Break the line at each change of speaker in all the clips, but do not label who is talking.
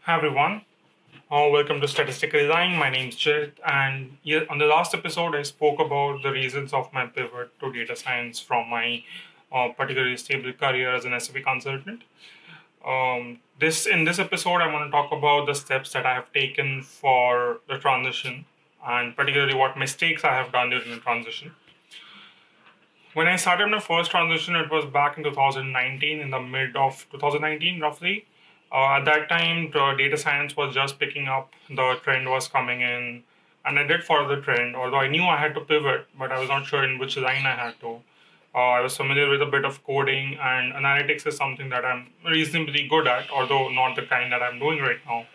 Hi everyone, welcome to Statistical Design. My name is Jit, and on the last episode, I spoke about the reasons of my pivot to data science from my particularly stable career as an SAP consultant. This in this episode, I want to talk about the steps that I have taken for the transition, and particularly what mistakes I have done during the transition. When I started my first transition, it was back in 2019, in the mid of 2019, roughly. At that time, the data science was just picking up, the trend was coming in, and I did follow the trend, although I knew I had to pivot, but I was not sure in which line I had to. I was familiar with a bit of coding, and analytics is something that I'm reasonably good at, although not the kind that I'm doing right now.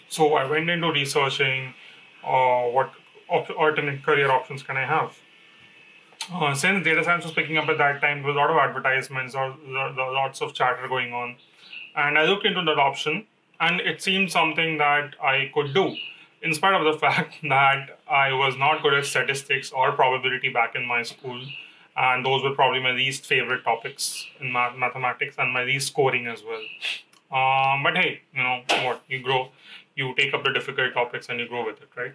So I went into researching what alternate career options can I have. Since data science was picking up at that time, there was a lot of advertisements or lots of chatter going on. And I looked into that option, and it seemed something that I could do, in spite of the fact that I was not good at statistics or probability back in my school. And those were probably my least favorite topics in mathematics and my least scoring as well. But hey, you know what? You grow, you take up the difficult topics and you grow with it, right?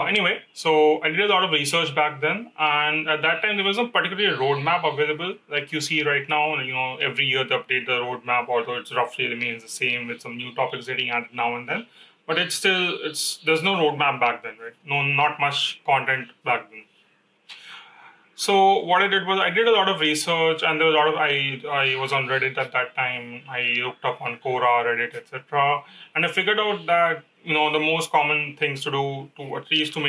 Anyway, so I did a lot of research back then, and at that time there was no particular roadmap available like you see right now. You know, every year they update the roadmap, although it's roughly remains the same with some new topics getting added now and then. But it's there's no roadmap back then, right? No, not much content back then. So what I did was I did a lot of research, and there was a lot of I was on Reddit at that time. I looked up on Quora, Reddit, etc., and I figured out that the most common things to do to at least to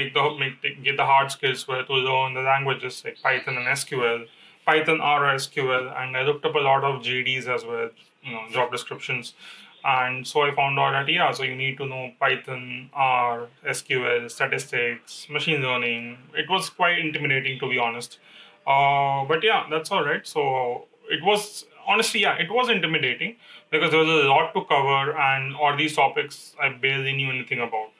get the hard skills were to learn the languages like Python and SQL, Python or SQL, and I looked up a lot of JDs as well, job descriptions. And so I found out that yeah, so you need to know Python, R, SQL, statistics, machine learning. It was quite intimidating to be honest, but yeah, that's all right. So it was honestly, yeah, it was intimidating because there was a lot to cover, and all these topics I barely knew anything about.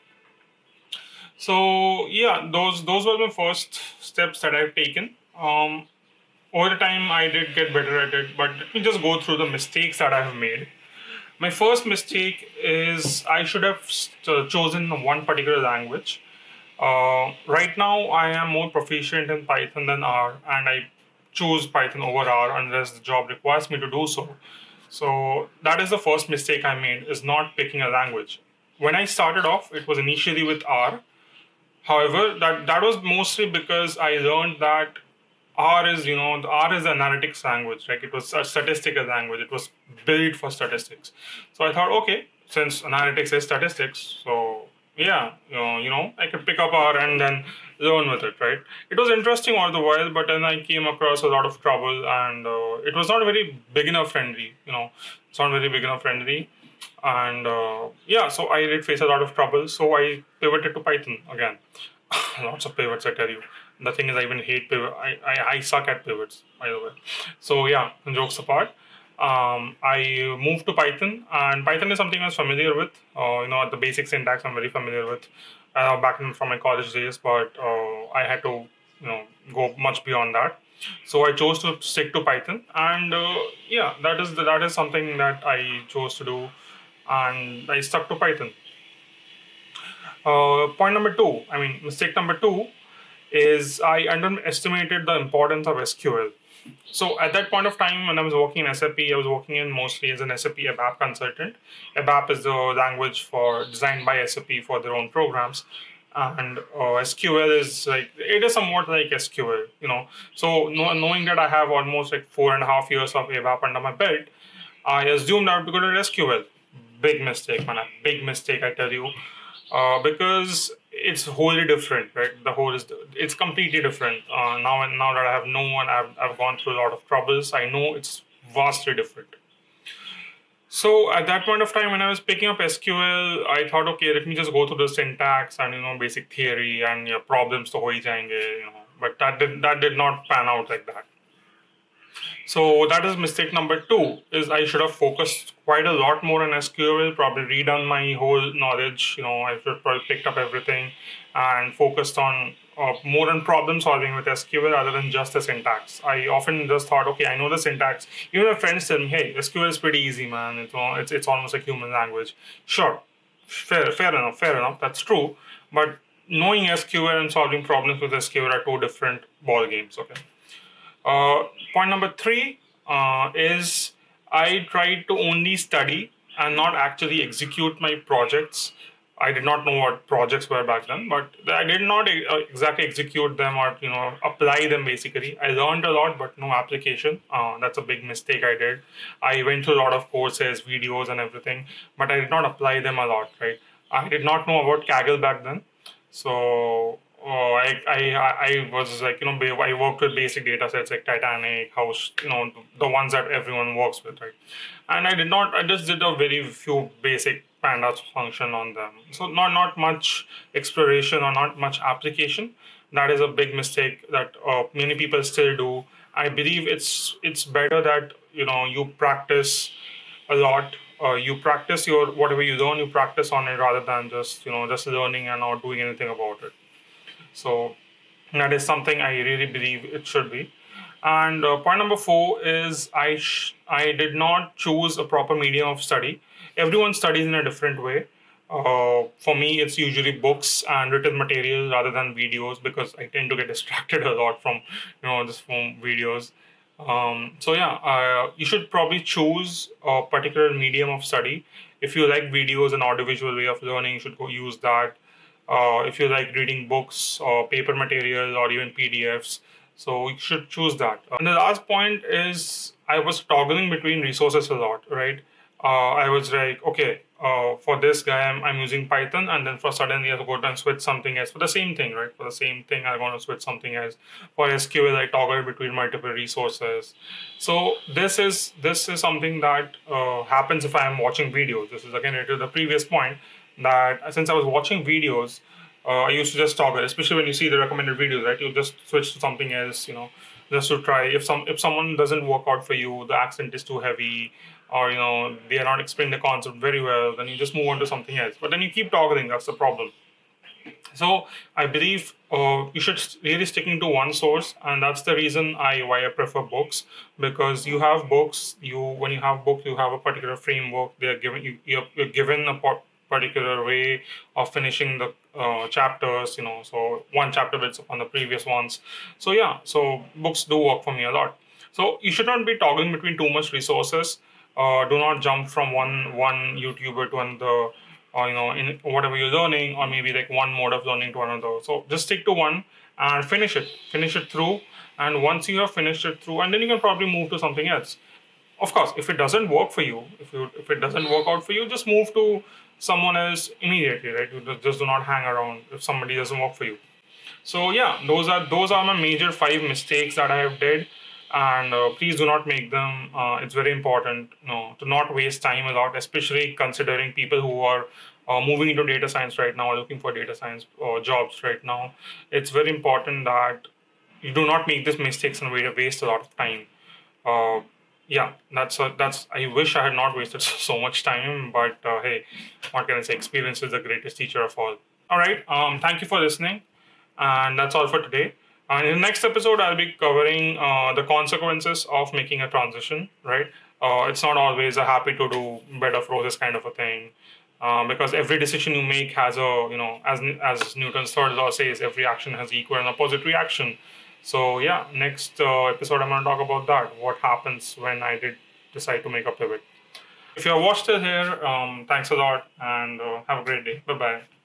So yeah, those were my first steps that I've taken. Over the time, I did get better at it, but let me just go through the mistakes that I have made. My first mistake is I should have chosen one particular language. Right now, I am more proficient in Python than R, and I choose Python over R unless the job requires me to do so. So that is the first mistake I made, is not picking a language. When I started off, it was initially with R. However, that was mostly because I learned that R is an analytics language, like it was a statistical language. It was built for statistics. So I thought, okay, since analytics is statistics, so yeah, I could pick up R and then learn with it, right? It was interesting all the while, but then I came across a lot of trouble, and it was not very beginner friendly. It's not very beginner friendly, and yeah, so I did face a lot of trouble. So I pivoted to Python again. Lots of pivots, I tell you. The thing is, I even hate pivot. I suck at pivots, by the way. So yeah, jokes apart. I moved to Python, and Python is something I was familiar with. The basic syntax I'm very familiar with from my college days, but I had to, go much beyond that. So I chose to stick to Python, and yeah, that is something that I chose to do, and I stuck to Python. Point number two, I mean, mistake number two is I underestimated the importance of SQL. So at that point of time, when I was working in SAP, I was working in mostly as an SAP ABAP consultant. ABAP is the language for designed by SAP for their own programs, and SQL is like it is somewhat like SQL. Knowing that I have almost like 4.5 years of ABAP under my belt, I assumed I would be good at SQL. Big mistake, man. A big mistake, I tell you, because it's wholly different, right? It's completely different. Now that I have known, I've gone through a lot of troubles. I know it's vastly different. So at that point of time, when I was picking up SQL, I thought, okay, let me just go through the syntax and basic theory and problems to ho hi jayenge. But that did not pan out like that. So that is mistake number two. Is I should have focused quite a lot more on SQL. Probably redone my whole knowledge. I should probably picked up everything and focused on more on problem solving with SQL rather than just the syntax. I often just thought, okay, I know the syntax. Even my friends tell me, hey, SQL is pretty easy, man. It's almost like human language. Sure, fair enough. That's true. But knowing SQL and solving problems with SQL are two different ball games. Okay. Point number three is I tried to only study and not actually execute my projects. I did not know what projects were back then, but I did not exactly execute them or apply them. Basically, I learned a lot, but no application. That's a big mistake I did. I went through a lot of courses, videos, and everything, but I did not apply them a lot. Right? I did not know about Kaggle back then, so I was like, I worked with basic data sets like Titanic, House, the ones that everyone works with, right? And I just did a very few basic pandas function on them. So not much exploration or not much application. That is a big mistake that many people still do. I believe it's better that you practice a lot. You practice your whatever you learn, you practice on it rather than just learning and not doing anything about it. So that is something I really believe it should be. And point number four is I did not choose a proper medium of study. Everyone studies in a different way. For me, it's usually books and written material rather than videos because I tend to get distracted a lot from just from videos. So yeah, you should probably choose a particular medium of study. If you like videos and audiovisual way of learning, you should go use that. If you like reading books or paper material or even PDFs, so you should choose that. And the last point is I was toggling between resources a lot, right? I was like, okay, for this guy, I'm using Python, and then for suddenly I have to go and switch something else for the same thing, right? For the same thing, I want to switch something else. For SQL, I toggle between multiple resources. So this is something that happens if I am watching videos. This is again to the previous point that since I was watching videos, I used to just toggle, especially when you see the recommended videos, right? You just switch to something else, just to try. If someone doesn't work out for you, the accent is too heavy, or they are not explaining the concept very well, then you just move on to something else. But then you keep toggling. That's the problem. So I believe you should really sticking to one source, and that's the reason why I prefer books, because you have books. When you have books, you have a particular framework. They are given you're given a particular way of finishing the chapters. So one chapter builds upon the previous ones. So yeah, so books do work for me a lot. So you should not be toggling between too much resources. Do not jump from one YouTuber to another, or in whatever you're learning, or maybe like one mode of learning to another. So just stick to one and finish it through. And once you have finished it through, and then you can probably move to something else. Of course, if it doesn't work for you, if it doesn't work out for you, just move to someone else immediately, right? You just do not hang around if somebody doesn't work for you. So yeah, those are my major five mistakes that I have did, and please do not make them. It's very important, to not waste time a lot, especially considering people who are moving into data science right now, or looking for data science jobs right now. It's very important that you do not make these mistakes and waste a lot of time. Uh, yeah, that's. I wish I had not wasted so much time, but hey, what can I say? Experience is the greatest teacher of all. All right. Thank you for listening, and that's all for today. And in the next episode, I'll be covering the consequences of making a transition. Right. It's not always a happy to do bed of roses kind of a thing. Because every decision you make has as Newton's third law says, every action has equal and opposite reaction. So yeah, next episode I'm going to talk about that. What happens when I did decide to make a pivot. If you have watched it here, thanks a lot, and have a great day. Bye bye.